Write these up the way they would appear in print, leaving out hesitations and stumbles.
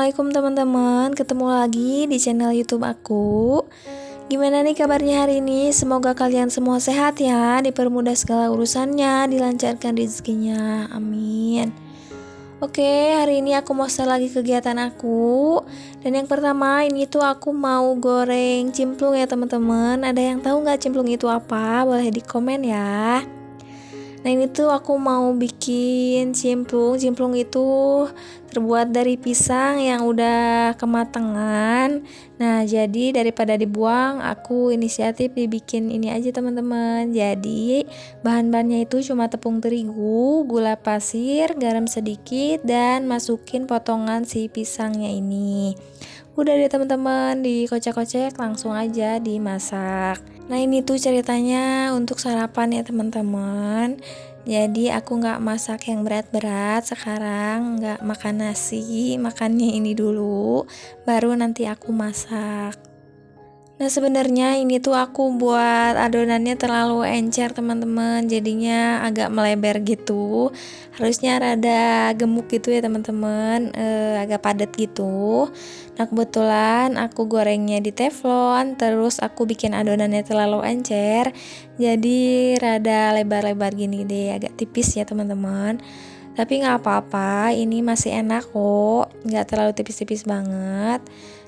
Assalamualaikum teman-teman, ketemu lagi di channel YouTube aku. Gimana nih kabarnya hari ini? Semoga kalian semua sehat ya, dipermudah segala urusannya, dilancarkan rezekinya. Amin. Oke, hari ini aku mau start lagi kegiatan aku. Dan yang pertama ini tuh aku mau goreng cimplung ya teman-teman. Ada yang tahu nggak cimplung itu apa? Boleh di komen ya. Nah ini tuh aku mau bikin cimplung. Cimplung itu terbuat dari pisang yang udah kematangan. Nah jadi daripada dibuang, aku inisiatif dibikin ini aja teman-teman. Jadi bahan-bahannya itu cuma tepung terigu, gula pasir, garam sedikit, dan masukin potongan si pisangnya ini. Udah deh teman-teman, dikocek-kocek langsung aja dimasak. Nah ini tuh ceritanya untuk sarapan ya teman-teman. Jadi aku nggak masak yang berat-berat sekarang, nggak makan nasi, makannya ini dulu, baru nanti aku masak. Nah sebenarnya ini tuh aku buat adonannya terlalu encer teman-teman, jadinya agak melebar gitu. Harusnya rada gemuk gitu ya teman-teman, agak padat gitu. Nah kebetulan aku gorengnya di teflon, terus aku bikin adonannya terlalu encer, jadi rada lebar-lebar gini deh, agak tipis ya teman-teman. Tapi nggak apa-apa, ini masih enak kok, nggak terlalu tipis-tipis banget.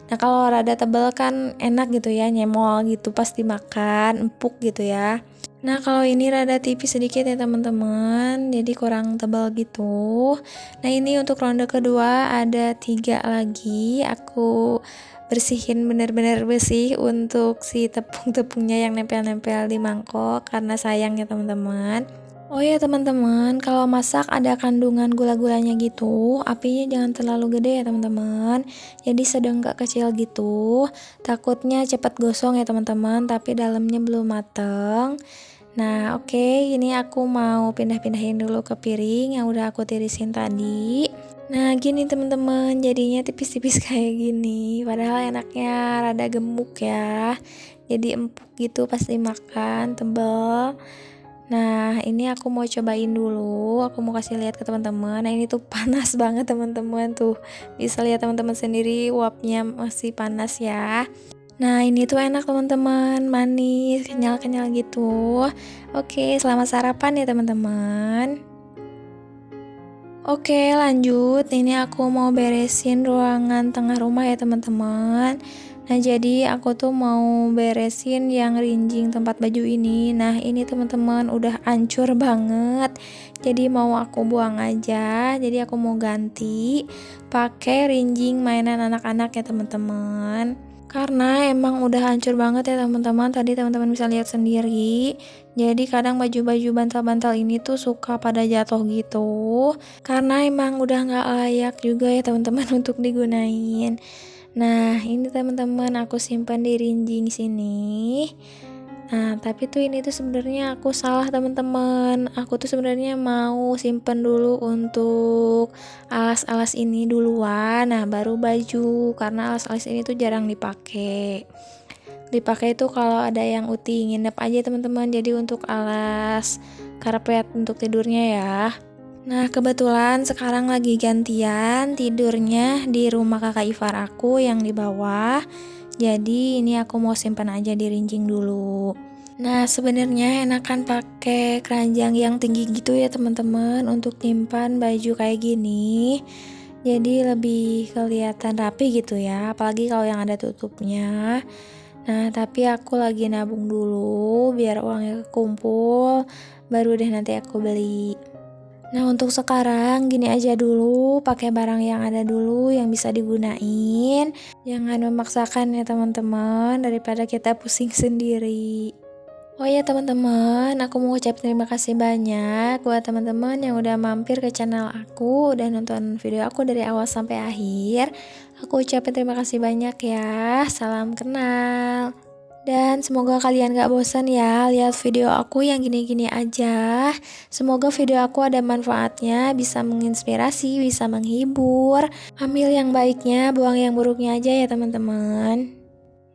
Nah kalau rada tebal kan enak gitu ya, nyemol gitu pas dimakan, empuk gitu ya. Nah kalau ini rada tipis sedikit ya teman-teman, jadi kurang tebal gitu. Nah ini untuk ronde kedua ada 3 lagi, aku bersihin bener-bener bersih untuk si tepung-tepungnya yang nempel-nempel di mangkok karena sayang ya teman-teman. Oh ya teman-teman, kalau masak ada kandungan gula-gulanya gitu, apinya jangan terlalu gede ya teman-teman. Jadi sedang gak kecil gitu. Takutnya cepat gosong ya teman-teman, tapi dalamnya belum mateng. Nah oke, ini aku mau pindah-pindahin dulu ke piring yang udah aku tirisin tadi. Nah gini teman-teman, jadinya tipis-tipis kayak gini. Padahal enaknya rada gemuk ya. Jadi empuk gitu pas dimakan, tebel. Nah ini aku mau cobain dulu, aku mau kasih lihat ke teman-teman. Nah ini tuh panas banget teman-teman, tuh bisa lihat teman-teman sendiri, uapnya masih panas ya. Nah ini tuh enak teman-teman, manis, kenyal-kenyal gitu. Oke, selamat sarapan ya teman-teman. Oke lanjut, ini aku mau beresin ruangan tengah rumah ya teman-teman. Nah jadi aku tuh mau beresin yang rinjing tempat baju ini. Nah ini teman-teman udah hancur banget, jadi mau aku buang aja. Jadi aku mau ganti pakai rinjing mainan anak-anak ya teman-teman, karena emang udah hancur banget ya teman-teman. Tadi teman-teman bisa lihat sendiri, jadi kadang baju-baju bantal-bantal ini tuh suka pada jatuh gitu, karena emang udah nggak layak juga ya teman-teman untuk digunain. Nah ini teman-teman aku simpan di rinjing sini. Nah tapi tuh ini tuh sebenarnya aku salah teman-teman. Aku tuh sebenarnya mau simpen dulu untuk alas-alas ini duluan, nah baru baju, karena alas-alas ini tuh jarang dipakai itu kalau ada yang uti nginep aja teman-teman. Jadi untuk alas karpet untuk tidurnya ya. Nah kebetulan sekarang lagi gantian tidurnya di rumah kakak ipar aku yang di bawah. Jadi ini aku mau simpan aja di rinjing dulu. Nah sebenarnya enakan pakai keranjang yang tinggi gitu ya teman-teman untuk nyimpan baju kayak gini. Jadi lebih kelihatan rapi gitu ya, apalagi kalau yang ada tutupnya. Nah tapi aku lagi nabung dulu biar uangnya kekumpul, baru deh nanti aku beli. Nah untuk sekarang gini aja dulu, pakai barang yang ada dulu yang bisa digunain. Jangan memaksakan ya teman-teman, daripada kita pusing sendiri. Oh ya teman-teman, aku mau ucap terima kasih banyak buat teman-teman yang udah mampir ke channel aku, udah nonton video aku dari awal sampai akhir. Aku ucapin terima kasih banyak ya. Salam kenal. Dan semoga kalian gak bosan ya lihat video aku yang gini-gini aja. Semoga video aku ada manfaatnya, bisa menginspirasi, bisa menghibur. Ambil yang baiknya, buang yang buruknya aja ya teman-teman.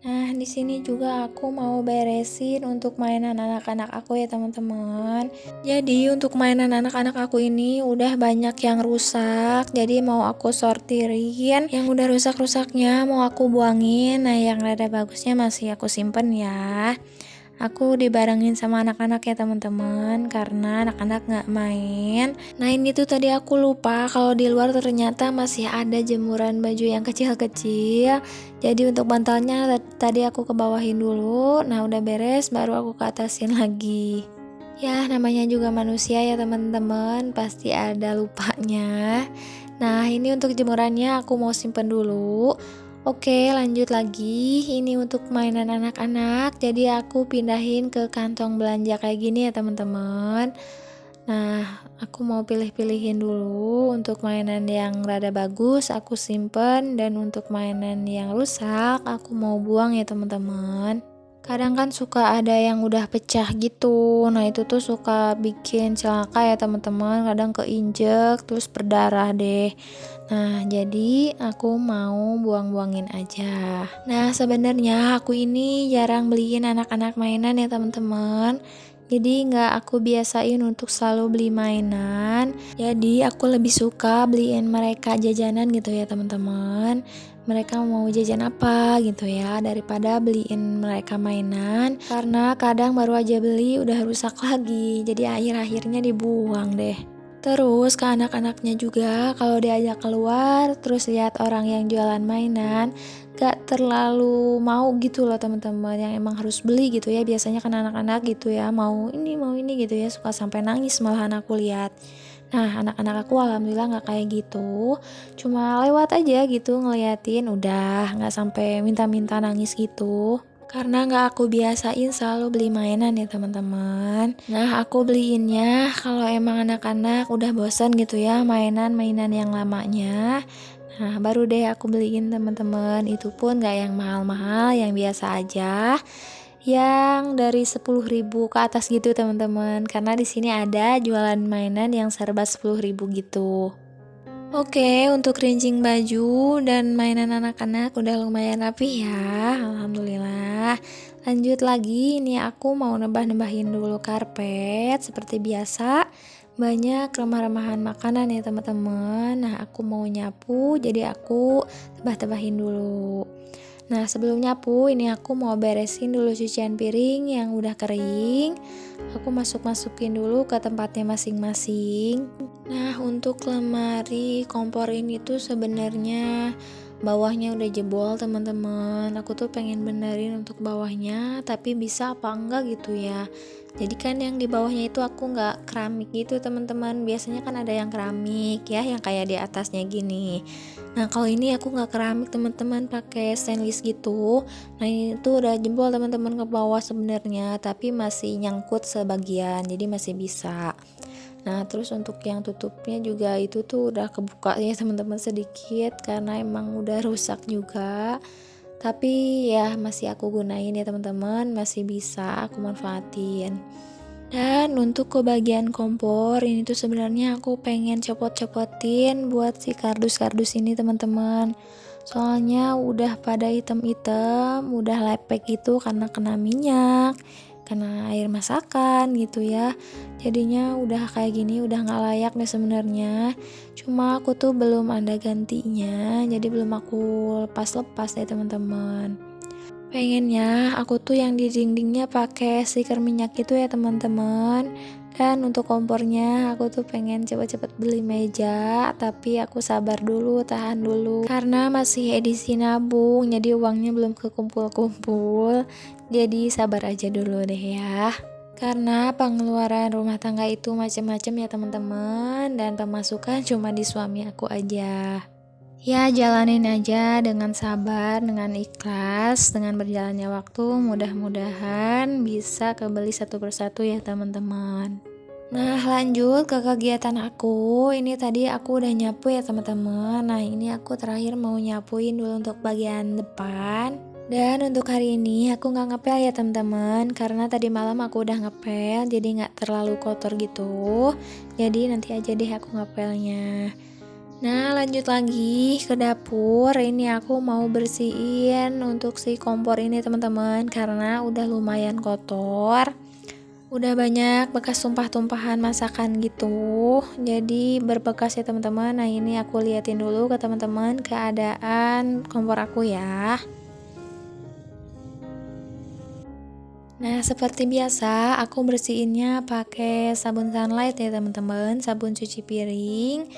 Nah, di sini juga aku mau beresin untuk mainan anak-anak aku ya teman-teman. Jadi untuk mainan anak-anak aku ini udah banyak yang rusak. Jadi mau aku sortirin. Yang udah rusak-rusaknya mau aku buangin. Nah, yang rada bagusnya masih aku simpen ya. Aku dibarengin sama anak-anak ya teman-teman, karena anak-anak nggak main. Nah ini tuh tadi aku lupa kalau di luar ternyata masih ada jemuran baju yang kecil-kecil. Jadi untuk bantalnya tadi aku kebawahin dulu. Nah udah beres baru aku ke atasin lagi. Ya namanya juga manusia ya teman-teman, pasti ada lupanya. Nah ini untuk jemurannya aku mau simpen dulu. Oke lanjut lagi, ini untuk mainan anak-anak, jadi aku pindahin ke kantong belanja kayak gini ya teman-teman. Nah aku mau pilih-pilihin dulu, untuk mainan yang rada bagus aku simpen, dan untuk mainan yang rusak aku mau buang ya teman-teman. Kadang kan suka ada yang udah pecah gitu, nah itu tuh suka bikin celaka ya teman-teman, kadang keinjek terus berdarah deh. Nah jadi aku mau buang-buangin aja. Nah sebenarnya aku ini jarang beliin anak-anak mainan ya teman-teman. Jadi nggak aku biasain untuk selalu beli mainan. Jadi aku lebih suka beliin mereka jajanan gitu ya teman-teman. Mereka mau jajan apa gitu ya, daripada beliin mereka mainan, karena kadang baru aja beli udah rusak lagi, jadi akhir-akhirnya dibuang deh. Terus ke anak-anaknya juga kalau diajak keluar terus lihat orang yang jualan mainan, gak terlalu mau gitu loh teman-teman, yang emang harus beli gitu ya. Biasanya kan anak-anak gitu ya, mau ini gitu ya, suka sampai nangis malahan aku lihat. Nah anak-anak aku alhamdulillah gak kayak gitu, cuma lewat aja gitu ngeliatin, udah gak sampai minta-minta nangis gitu. Karena gak aku biasain selalu beli mainan ya teman-teman. Nah aku beliinnya kalau emang anak-anak udah bosan gitu ya mainan-mainan yang lamanya. Nah baru deh aku beliin teman-teman, itu pun gak yang mahal-mahal, yang biasa aja, yang dari 10.000 ke atas gitu teman-teman, karena di sini ada jualan mainan yang serba 10.000 gitu. Oke, untuk rincing baju dan mainan anak-anak udah lumayan rapi ya, alhamdulillah. Lanjut lagi, ini aku mau nambah-nambahin dulu karpet seperti biasa. Banyak remah-remahan makanan ya teman-teman. Nah, aku mau nyapu, jadi aku tebah-tebahin dulu. Nah, sebelum nyapu, ini aku mau beresin dulu cucian piring yang udah kering. Aku masukin dulu ke tempatnya masing-masing. Nah, untuk lemari kompor ini tuh sebenarnya bawahnya udah jebol teman-teman. Aku tuh pengen benerin untuk bawahnya, tapi bisa apa enggak gitu ya. Jadi kan yang di bawahnya itu aku nggak keramik gitu teman-teman. Biasanya kan ada yang keramik ya, yang kayak di atasnya gini. Nah kalau ini aku nggak keramik teman-teman, pakai stainless gitu. Nah ini tuh udah jebol teman-teman ke bawah sebenarnya, tapi masih nyangkut sebagian, jadi masih bisa. Nah terus untuk yang tutupnya juga itu tuh udah kebuka ya teman-teman sedikit, karena emang udah rusak juga. Tapi ya masih aku gunain ya teman-teman, masih bisa aku manfaatin. Dan untuk ke bagian kompor ini tuh sebenarnya aku pengen copot-copotin buat si kardus-kardus ini teman-teman. Soalnya udah pada hitam-hitam, udah lepek gitu karena kena minyak, kena air masakan gitu ya. Jadinya udah kayak gini, udah nggak layak nih sebenarnya. Cuma aku tuh belum ada gantinya, jadi belum aku lepas-lepas deh teman-teman. Pengennya aku tuh yang di dindingnya pakai stiker minyak itu ya teman-teman. Dan untuk kompornya aku tuh pengen cepet-cepet beli meja, tapi aku sabar dulu, tahan dulu, karena masih edisi nabung, jadi uangnya belum kekumpul-kumpul. Jadi sabar aja dulu deh ya. Karena pengeluaran rumah tangga itu macam-macam ya teman-teman, dan pemasukan cuma di suami aku aja. Ya jalanin aja dengan sabar, dengan ikhlas, dengan berjalannya waktu, mudah-mudahan bisa kebeli satu persatu ya teman-teman. Nah lanjut ke kegiatan aku, ini tadi aku udah nyapu ya teman-teman. Nah ini aku terakhir mau nyapuin dulu untuk bagian depan. Dan untuk hari ini aku nggak ngepel ya teman-teman, karena tadi malam aku udah ngepel, jadi nggak terlalu kotor gitu. Jadi nanti aja deh aku ngepelnya. Nah, lanjut lagi ke dapur. Ini aku mau bersihin untuk si kompor ini teman-teman, karena udah lumayan kotor. Udah banyak bekas tumpah-tumpahan masakan gitu. Jadi berbekas ya teman-teman. Nah, ini aku liatin dulu ke teman-teman keadaan kompor aku ya. Nah, seperti biasa aku bersihinnya pakai sabun sunlight ya teman-teman, sabun cuci piring.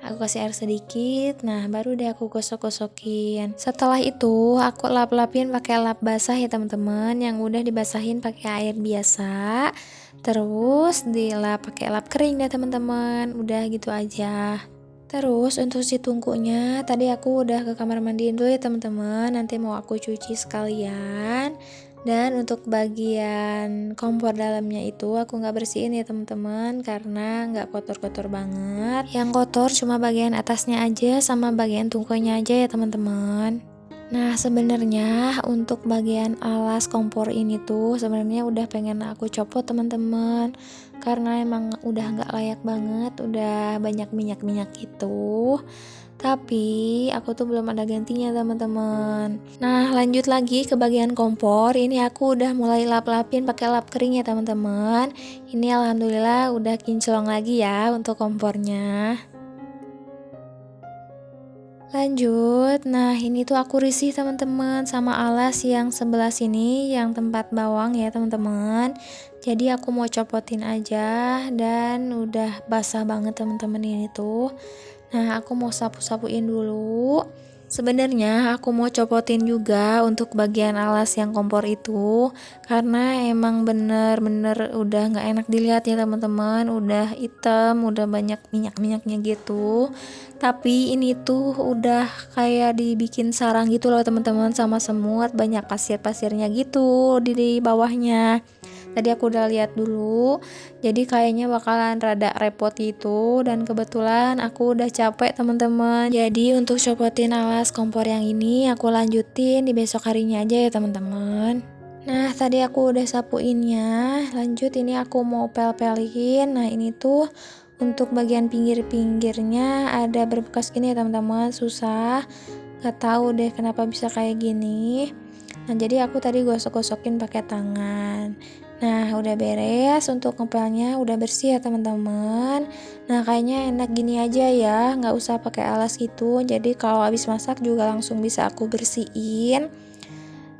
Aku kasih air sedikit, nah baru deh aku gosok-gosokin. Setelah itu aku lap-lapin pakai lap basah ya teman-teman, yang udah dibasahin pakai air biasa. Terus dilap pakai lap kering deh teman-teman. Udah gitu aja. Terus untuk si tungkunya tadi aku udah ke kamar mandiin dulu ya teman-teman. Nanti mau aku cuci sekalian. Dan untuk bagian kompor dalamnya itu aku nggak bersihin ya teman-teman, karena nggak kotor-kotor banget. Yang kotor cuma bagian atasnya aja sama bagian tungkunya aja ya teman-teman. Nah, sebenarnya untuk bagian alas kompor ini tuh sebenarnya udah pengen aku copot teman-teman, karena emang udah nggak layak banget, udah banyak minyak-minyak gitu. Tapi aku tuh belum ada gantinya teman-teman. Nah, lanjut lagi ke bagian kompor. Ini aku udah mulai lap-lapin pakai lap kering ya teman-teman. Ini alhamdulillah udah kinclong lagi ya untuk kompornya. Lanjut, nah ini tuh aku risih teman-teman sama alas yang sebelah sini yang tempat bawang ya teman-teman. Jadi aku mau copotin aja dan udah basah banget teman-teman ini tuh. Nah, aku mau sapu-sapuin dulu. Sebenarnya aku mau copotin juga untuk bagian alas yang kompor itu, karena emang bener-bener udah nggak enak dilihat ya teman-teman, udah hitam, udah banyak minyak-minyaknya gitu. Tapi ini tuh udah kayak dibikin sarang gitu loh teman-teman, sama semut, banyak pasir-pasirnya gitu di bawahnya. Tadi aku udah lihat dulu, jadi kayaknya bakalan rada repot gitu, dan kebetulan aku udah capek teman-teman. Jadi untuk copotin alas kompor yang ini aku lanjutin di besok harinya aja ya teman-teman. Nah, tadi aku udah sapuinnya. Lanjut ini aku mau pel-pelin. Nah, ini tuh untuk bagian pinggir-pinggirnya ada berbekas gini ya teman-teman, susah. Gak tahu deh kenapa bisa kayak gini. Nah, jadi aku tadi gosok-gosokin pakai tangan. Nah, udah beres untuk ngepelnya, udah bersih ya teman-teman. Nah, kayaknya enak gini aja ya, nggak usah pakai alas gitu. Jadi kalau habis masak juga langsung bisa aku bersihin.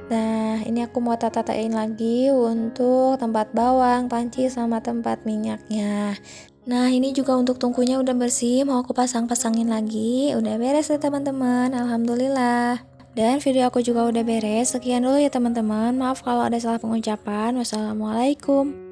Nah, ini aku mau tata-tatain lagi untuk tempat bawang, panci, sama tempat minyaknya. Nah, ini juga untuk tungkunya udah bersih, mau aku pasang-pasangin lagi. Udah beres ya teman-teman, alhamdulillah. Dan video aku juga udah beres. Sekian dulu ya teman-teman. Maaf kalau ada salah pengucapan. Wassalamualaikum.